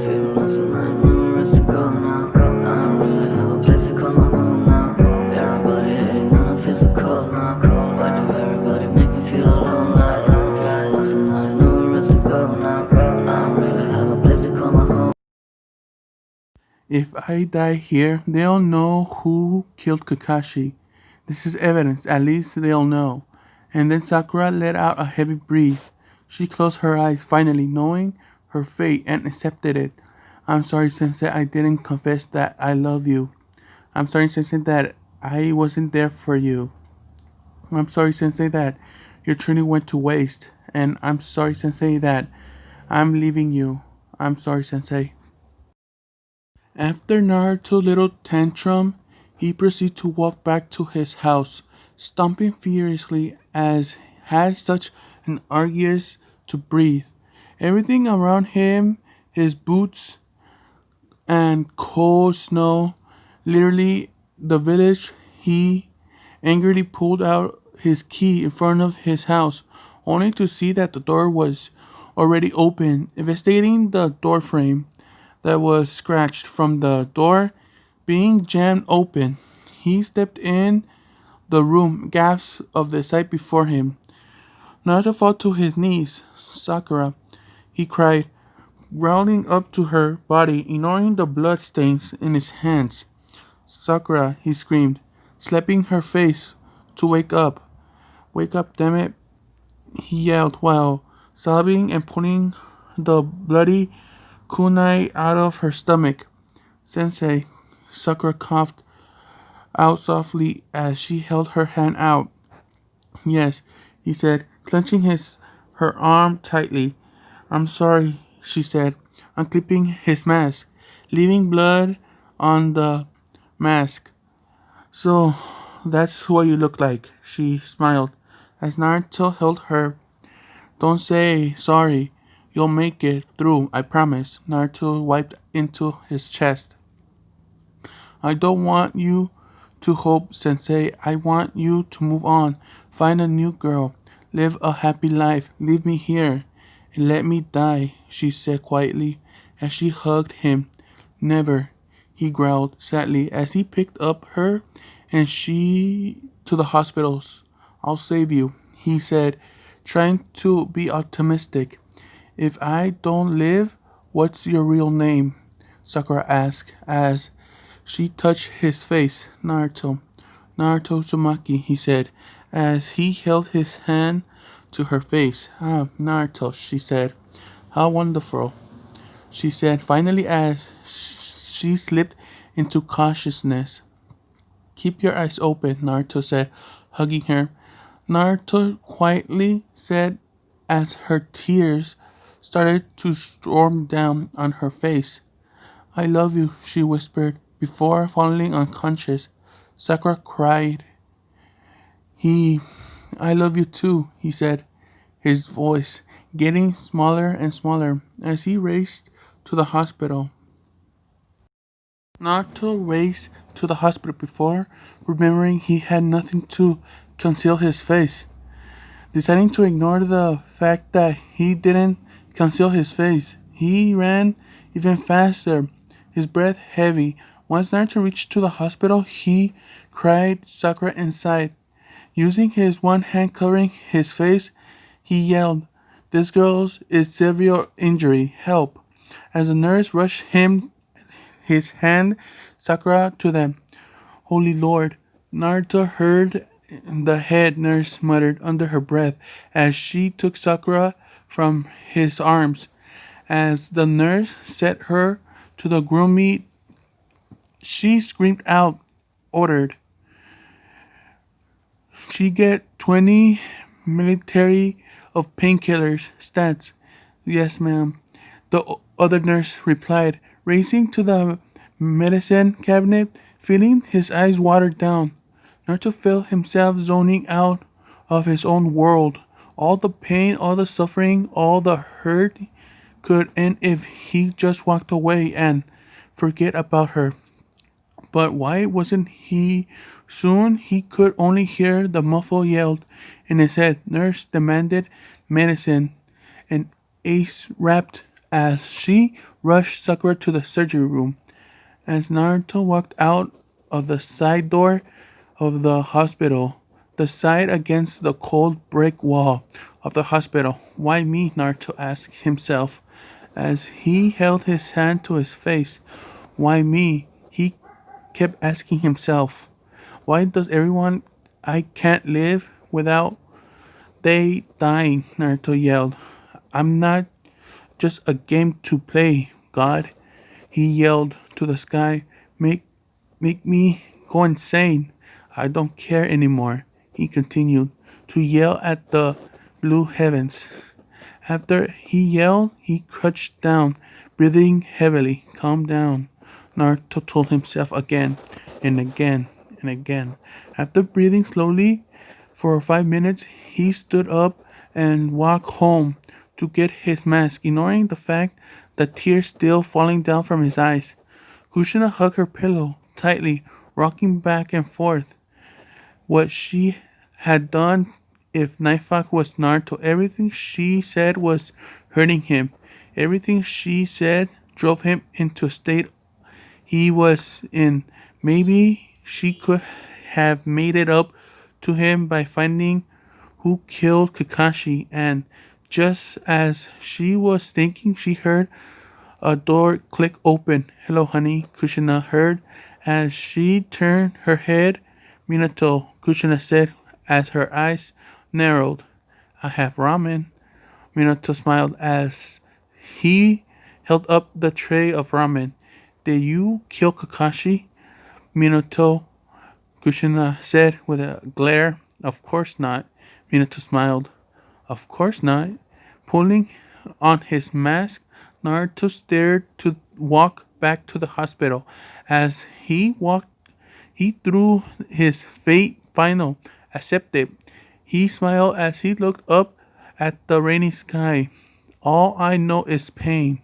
feeling lost and I know where else to go now. I don't really have a place to call my home now. Everybody hating on I feel so cold now. Why do everybody make me feel alone? Like I'm feeling lost and I know where else to go now. I don't really have a place to call my home. If I die here, they'll know who killed Kakashi. This is evidence, at least they'll know. And then Sakura let out a heavy breath. She closed her eyes, finally knowing her fate and accepted it. I'm sorry, Sensei, I didn't confess that I love you. I'm sorry, Sensei, that I wasn't there for you. I'm sorry, Sensei, that your training went to waste. And I'm sorry, Sensei, that I'm leaving you. I'm sorry, Sensei. After Naruto's little tantrum, he proceeded to walk back to his house, stomping furiously as had such an arduous to breathe. Everything around him, his boots and cold snow, literally the village, he angrily pulled out his key in front of his house, only to see that the door was already open. Investigating the door frame that was scratched from the door being jammed open, he stepped in the room, gasped of the sight before him. Naruto fell to his knees. Sakura, he cried, growling up to her body, ignoring the blood stains in his hands. Sakura, he screamed, slapping her face to wake up. Wake up, damn it, he yelled while sobbing and pulling the bloody kunai out of her stomach. Sensei, Sakura coughed out softly as she held her hand out. Yes, he said, clenching her arm tightly. I'm sorry, she said, unclipping his mask, leaving blood on the mask. So that's what you look like, she smiled, as Naruto held her. Don't say sorry. You'll make it through, I promise. Naruto wiped into his chest. I don't want you to hope, Sensei. I want you to move on. Find a new girl. Live a happy life. Leave me here. And let me die, she said quietly as she hugged him. Never, he growled sadly as he picked up her and she to the hospitals. I'll save you, he said, trying to be optimistic. If I don't live, what's your real name? Sakura asked as she touched his face. Naruto. Naruto Uzumaki, he said, as he held his hand to her face. Ah, Naruto, she said. How wonderful, she said finally as she slipped into consciousness. Keep your eyes open, Naruto said, hugging her. Naruto quietly said as her tears started to storm down on her face. I love you, she whispered, before falling unconscious. Sakura cried. He, I love you too, he said, his voice getting smaller and smaller as he raced to the hospital. Naruto raced to the hospital before remembering he had nothing to conceal his face. Deciding to ignore the fact that he didn't conceal his face, he ran even faster, his breath heavy. Once Naruto reached to the hospital, he cried Sakura inside. Using his one hand covering his face, he yelled, This girl's is severe injury. Help. As the nurse rushed his hand, Sakura to them. Holy Lord. Naruto heard the head nurse muttered under her breath as she took Sakura from his arms. As the nurse set her to the gloomy, she screamed out, ordered. She get 20 military of painkillers, stats. Yes, ma'am. The other nurse replied, racing to the medicine cabinet, feeling his eyes watered down. Naruto felt himself zoning out of his own world. All the pain, all the suffering, all the hurt could end if he just walked away and forget about her. But why wasn't he? Soon he could only hear the muffled yell in his head. Nurse demanded medicine, and Ace rapped as she rushed Sakura to the surgery room. As Naruto walked out of the side door of the hospital, the side against the cold brick wall of the hospital. Why me? Naruto asked himself as he held his hand to his face. Why me? He kept asking himself. Why does everyone I can't live without they dying? Naruto yelled. I'm not just a game to play, God. He yelled to the sky. Make me go insane. I don't care anymore. He continued to yell at the blue heavens. After he yelled, he crouched down, breathing heavily. Calm down, Naruto told himself again and again and again. After breathing slowly for 5 minutes, he stood up and walked home to get his mask, ignoring the fact that tears still falling down from his eyes. Kushina hugged her pillow tightly, rocking back and forth. What she had done if Nightfox was Naruto, everything she said was hurting him. Everything she said drove him into a state he was in. Maybe she could have made it up to him by finding who killed Kakashi, and just as she was thinking, she heard a door click open. Hello, honey, Kushina heard as she turned her head. Minato, Kushina said as her eyes narrowed. I have ramen. Minato smiled as he held up the tray of ramen. Did you kill Kakashi? Minato, Kushina said with a glare. Of course not. Minato smiled. Of course not. Pulling on his mask, Naruto stared to walk back to the hospital. As he walked, he threw his fate final, accepted. He smiled as he looked up at the rainy sky. All I know is pain.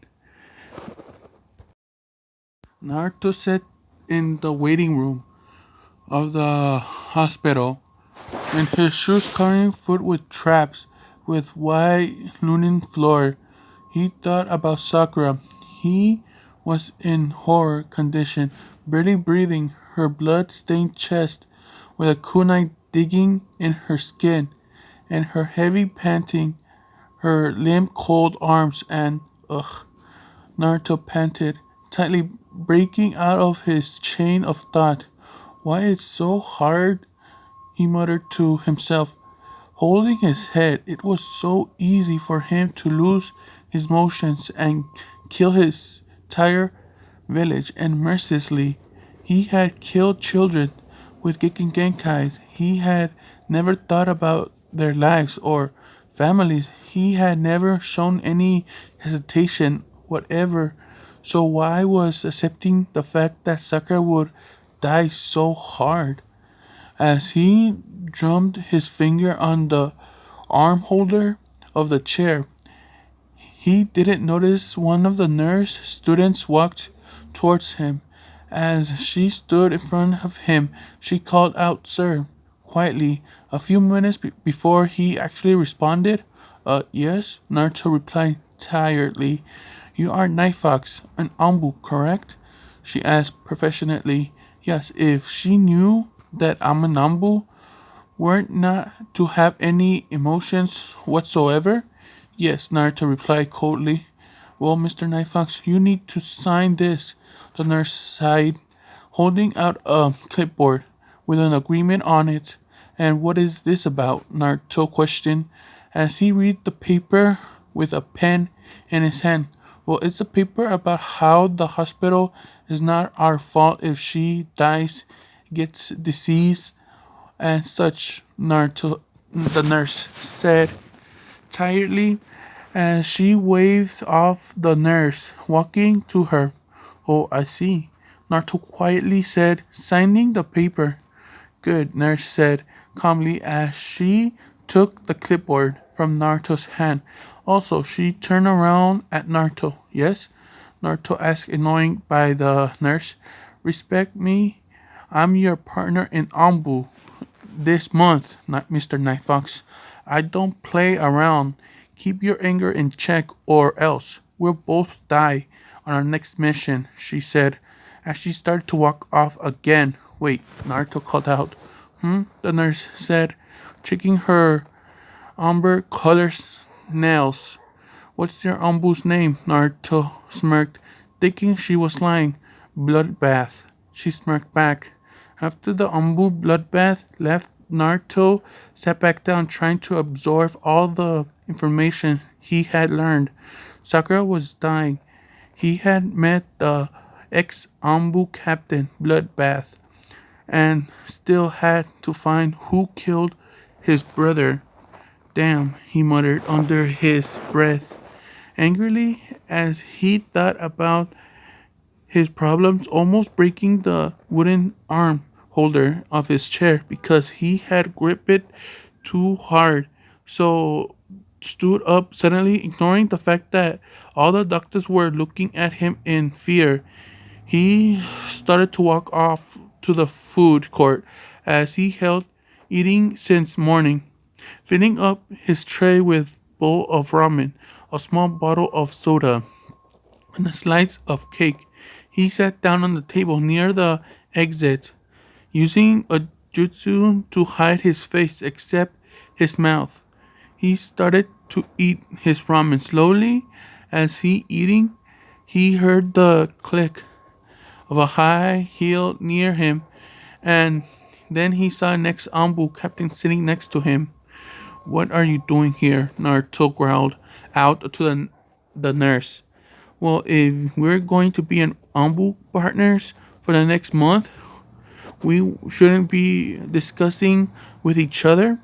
Naruto sat in the waiting room of the hospital, and his shoes covering foot with traps, with white linen floor. He thought about Sakura. He was in horror condition, barely breathing, her blood-stained chest, with a kunai digging in her skin, and her heavy panting, her limp-cold arms, and ugh. Naruto panted, tightly breaking out of his chain of thought. Why it's so hard, he muttered to himself, holding his head. It was so easy for him to lose his motions and kill his entire village, and mercilessly. He had killed children with Giken Genkais. He had never thought about their lives or families. He had never shown any hesitation whatever. So why was accepting the fact that Sakura would die so hard? As he drummed his finger on the arm holder of the chair, he didn't notice one of the nurse students walked towards him. As she stood in front of him, she called out, Sir, quietly. A few minutes before he actually responded, yes, Naruto replied tiredly. You are Nightfox, an Ambu, correct? She asked professionally. Yes, if she knew that I'm an Ambu, weren't not to have any emotions whatsoever? Yes, Naruto replied coldly. Well, Mr. Nightfox, you need to sign this, the nurse sighed, holding out a clipboard with an agreement on it. And what is this about? Naruto questioned as he read the paper with a pen in his hand. Well, it's a paper about how the hospital is not our fault if she dies, gets disease, and such. Naruto, the nurse said tiredly as she waved off the nurse, walking to her. Oh, I see. Naruto quietly said, signing the paper. Good, nurse said calmly as she took the clipboard from Naruto's hand. Also, she turned around at Naruto. Yes? Naruto asked, annoyed by the nurse. Respect me. I'm your partner in Ambu this month, Mr. Nightfox. I don't play around. Keep your anger in check or else we'll both die on our next mission, she said as she started to walk off again. Wait, Naruto called out. The nurse said, checking her amber colored nails. What's your ambu's name? Naruto smirked, thinking she was lying. Bloodbath. She smirked back. After the ambu bloodbath left, Naruto sat back down trying to absorb all the information he had learned. Sakura was dying. He had met the ex-ambu captain, Bloodbath, and still had to find who killed his brother. Damn, he muttered under his breath, angrily as he thought about his problems, almost breaking the wooden arm holder of his chair because he had gripped it too hard. So stood up suddenly, ignoring the fact that all the doctors were looking at him in fear. He started to walk off to the food court as he held eating since morning, filling up his tray with bowl of ramen, a small bottle of soda, and a slice of cake. He sat down on the table near the exit, using a jutsu to hide his face except his mouth. He started to eat his ramen slowly. As he eating, he heard the click of a high heel near him, and then he saw next Ambu captain sitting next to him. What are you doing here? Naruto growled out to the nurse. Well, if we're going to be an Ambu partners for the next month, we shouldn't be discussing with each other.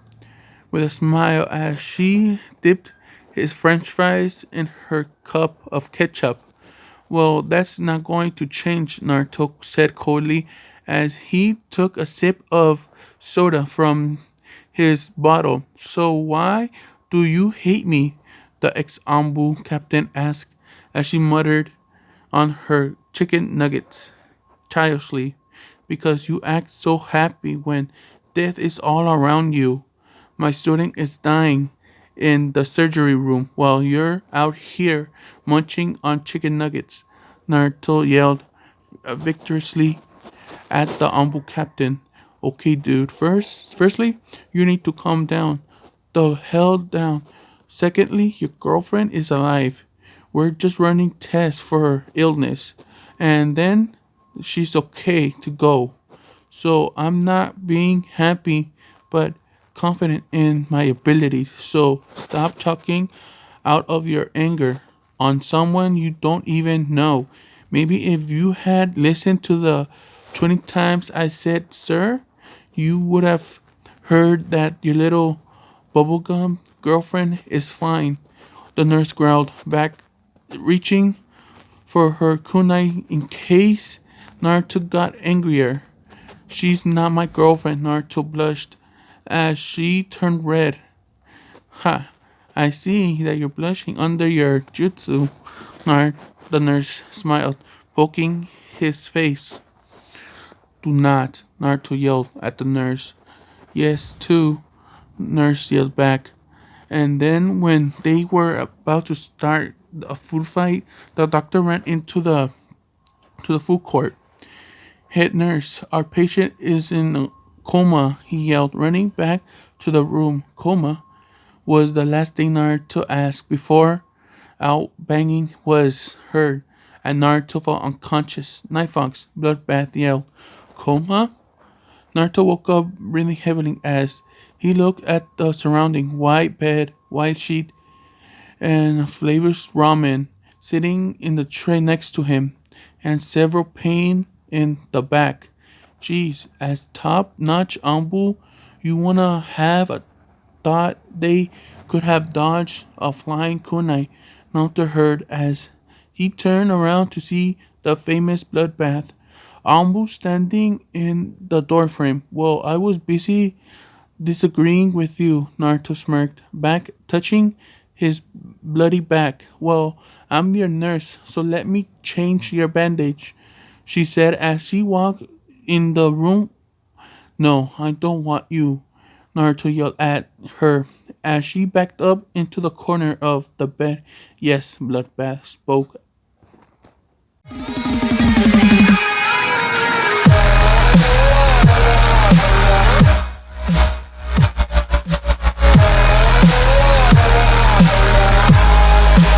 With a smile as she dipped his french fries in her cup of ketchup. Well, that's not going to change, Naruto said coldly as he took a sip of soda from his bottle. So why do you hate me? The ex-Ambu captain asked as she muttered on her chicken nuggets childishly. Because you act so happy when death is all around you. My student is dying in the surgery room while you're out here munching on chicken nuggets. Naruto yelled victoriously at the Ambu captain. Okay, dude. Firstly, you need to calm down. The hell down. Secondly, your girlfriend is alive. We're just running tests for her illness. And then she's okay to go. So I'm not being happy, but confident in my abilities. So stop talking out of your anger on someone you don't even know. Maybe if you had listened to the 20 times I said sir, you would have heard that your little bubblegum girlfriend is fine. The nurse growled back, reaching for her kunai in case Naruto got angrier. She's not my girlfriend, Naruto blushed as she turned red. Ha, I see that you're blushing under your jutsu. The nurse smiled, poking his face. Do not, Naruto yelled at the nurse. Yes, too, nurse yelled back. And then when they were about to start a food fight, the doctor ran into the food court. Head nurse, our patient is in a coma, he yelled, running back to the room. Coma was the last thing Naruto asked before out banging was heard, and Naruto fell unconscious. Nightfox, bloodbath yelled. Coma? Naruto woke up breathing heavily as he looked at the surrounding white bed, white sheet, and flavors ramen sitting in the tray next to him, and several pain in the back. Geez, as top-notch Ambu, you wanna have a thought they could have dodged a flying kunai, Naruto heard as he turned around to see the famous bloodbath. Ambu standing in the doorframe. Well, I was busy disagreeing with you, Naruto smirked, back touching his bloody back. Well, I'm your nurse, so let me change your bandage, she said as she walked in the room. No, I don't want you, Naruto yelled at her as she backed up into the corner of the bed. Yes, Bloodbath spoke